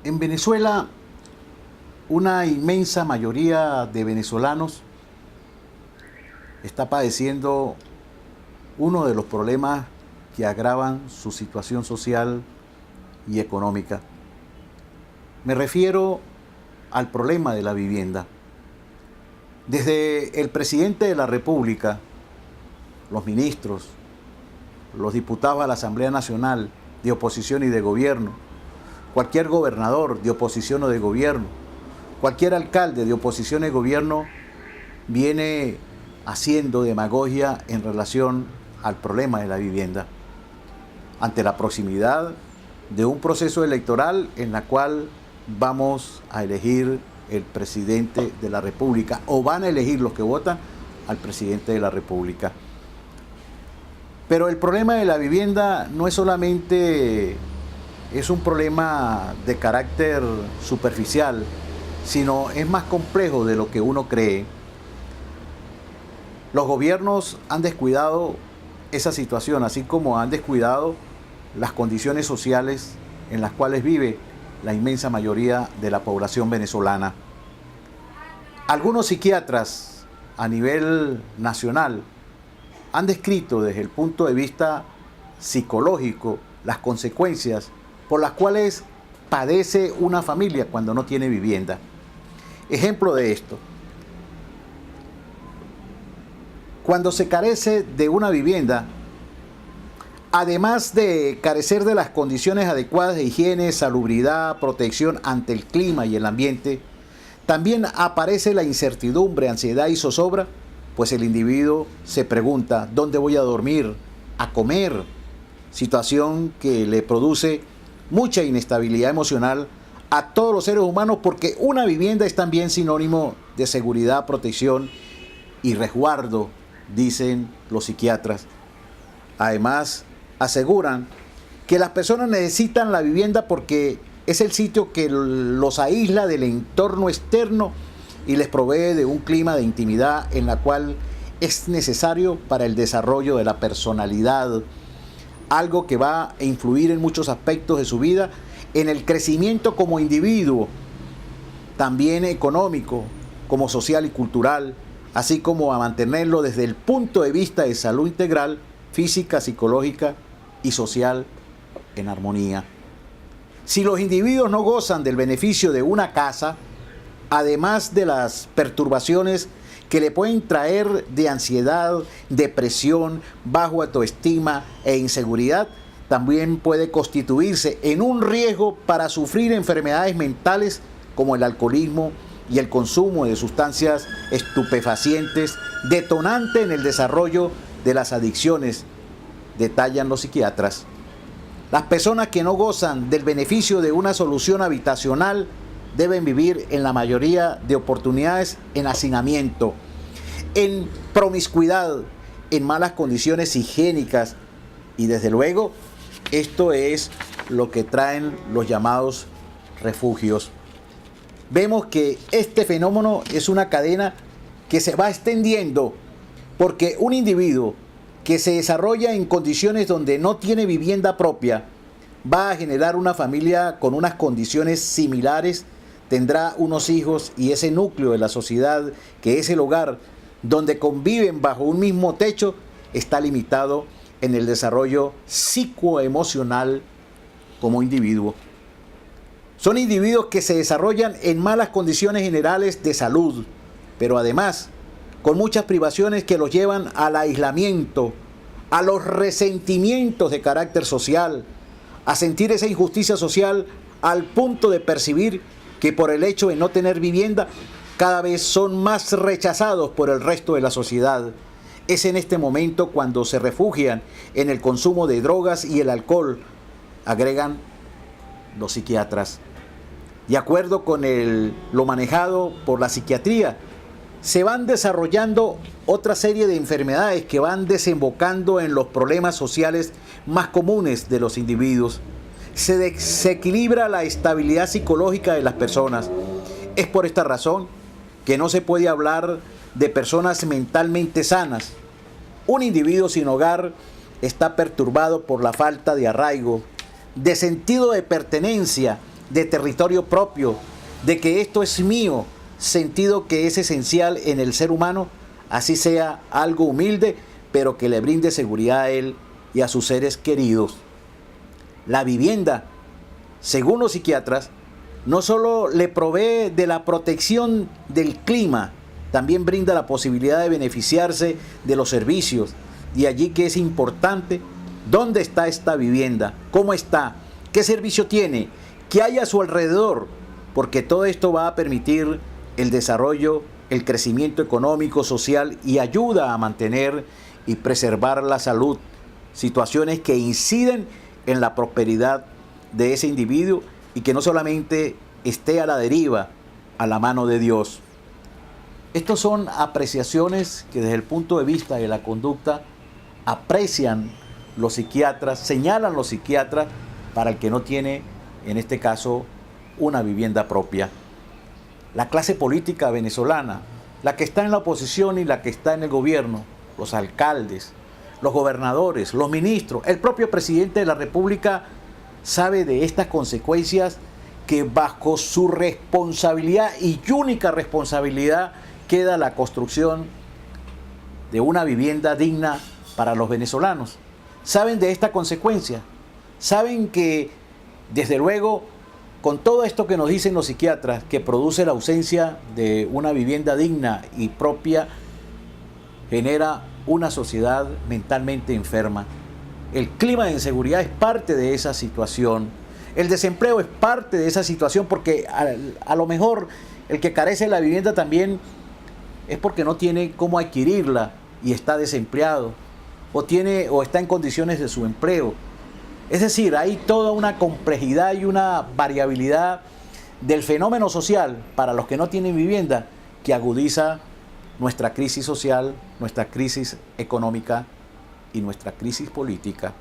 En Venezuela, una inmensa mayoría de venezolanos está padeciendo uno de los problemas que agravan su situación social y económica. Me refiero al problema de la vivienda. Desde el presidente de la República, los ministros, los diputados a la Asamblea Nacional de oposición y de gobierno, cualquier gobernador de oposición o de gobierno, cualquier alcalde de oposición y gobierno viene haciendo demagogia en relación al problema de la vivienda, ante la proximidad de un proceso electoral en la cual vamos a elegir el presidente de la República, o van a elegir los que votan al presidente de la República. Pero el problema de la vivienda no es solamente un problema de carácter superficial, sino es más complejo de lo que uno cree. Los gobiernos han descuidado esa situación, así como han descuidado las condiciones sociales en las cuales vive la inmensa mayoría de la población venezolana. Algunos psiquiatras a nivel nacional han descrito desde el punto de vista psicológico las consecuencias por las cuales padece una familia cuando no tiene vivienda. Ejemplo de esto: cuando se carece de una vivienda, además de carecer de las condiciones adecuadas de higiene, salubridad, protección ante el clima y el ambiente, también aparece la incertidumbre, ansiedad y zozobra, pues el individuo se pregunta: ¿dónde voy a dormir? ¿A comer? Situación que le produce mucha inestabilidad emocional a todos los seres humanos, porque una vivienda es también sinónimo de seguridad, protección y resguardo, dicen los psiquiatras. Además, aseguran que las personas necesitan la vivienda porque es el sitio que los aísla del entorno externo y les provee de un clima de intimidad en la cual es necesario para el desarrollo de la personalidad, algo que va a influir en muchos aspectos de su vida, en el crecimiento como individuo, también económico, como social y cultural, así como a mantenerlo desde el punto de vista de salud integral, física, psicológica y social en armonía. Si los individuos no gozan del beneficio de una casa, además de las perturbaciones que le pueden traer de ansiedad, depresión, bajo autoestima e inseguridad, también puede constituirse en un riesgo para sufrir enfermedades mentales como el alcoholismo y el consumo de sustancias estupefacientes, detonante en el desarrollo de las adicciones, detallan los psiquiatras. Las personas que no gozan del beneficio de una solución habitacional deben vivir en la mayoría de oportunidades en hacinamiento, en promiscuidad, en malas condiciones higiénicas y desde luego esto es lo que traen los llamados refugios. Vemos que este fenómeno es una cadena que se va extendiendo porque un individuo que se desarrolla en condiciones donde no tiene vivienda propia va a generar una familia con unas condiciones similares, tendrá unos hijos y ese núcleo de la sociedad que es el hogar donde conviven bajo un mismo techo está limitado en el desarrollo psicoemocional como individuo. Son individuos que se desarrollan en malas condiciones generales de salud, pero además con muchas privaciones que los llevan al aislamiento, a los resentimientos de carácter social, a sentir esa injusticia social al punto de percibir que por el hecho de no tener vivienda cada vez son más rechazados por el resto de la sociedad. Es en este momento cuando se refugian en el consumo de drogas y el alcohol, agregan los psiquiatras. De acuerdo con lo manejado por la psiquiatría, se van desarrollando otra serie de enfermedades que van desembocando en los problemas sociales más comunes de los individuos. Se desequilibra la estabilidad psicológica de las personas. Es por esta razón que no se puede hablar de personas mentalmente sanas. Un individuo sin hogar está perturbado por la falta de arraigo, de sentido de pertenencia de territorio propio, de que esto es mío, sentido que es esencial en el ser humano, así sea algo humilde, pero que le brinde seguridad a él y a sus seres queridos. La vivienda, según los psiquiatras, no solo le provee de la protección del clima, también brinda la posibilidad de beneficiarse de los servicios. Y allí que es importante, ¿dónde está esta vivienda? ¿Cómo está? ¿Qué servicio tiene? ¿Qué hay a su alrededor? Porque todo esto va a permitir el desarrollo, el crecimiento económico, social y ayuda a mantener y preservar la salud. Situaciones que inciden en la prosperidad de ese individuo y que no solamente esté a la deriva, a la mano de Dios. Estas son apreciaciones que desde el punto de vista de la conducta aprecian los psiquiatras, señalan los psiquiatras para el que no tiene, en este caso, una vivienda propia. La clase política venezolana, la que está en la oposición y la que está en el gobierno, los alcaldes, los gobernadores, los ministros, el propio presidente de la República sabe de estas consecuencias que bajo su responsabilidad y única responsabilidad queda la construcción de una vivienda digna para los venezolanos. Saben de esta consecuencia, saben que desde luego con todo esto que nos dicen los psiquiatras que produce la ausencia de una vivienda digna y propia, genera una sociedad mentalmente enferma. El clima de inseguridad es parte de esa situación. El desempleo es parte de esa situación porque a lo mejor el que carece de la vivienda también es porque no tiene cómo adquirirla y está desempleado o está en condiciones de subempleo. Es decir, hay toda una complejidad y una variabilidad del fenómeno social para los que no tienen vivienda que agudiza nuestra crisis social, nuestra crisis económica y nuestra crisis política.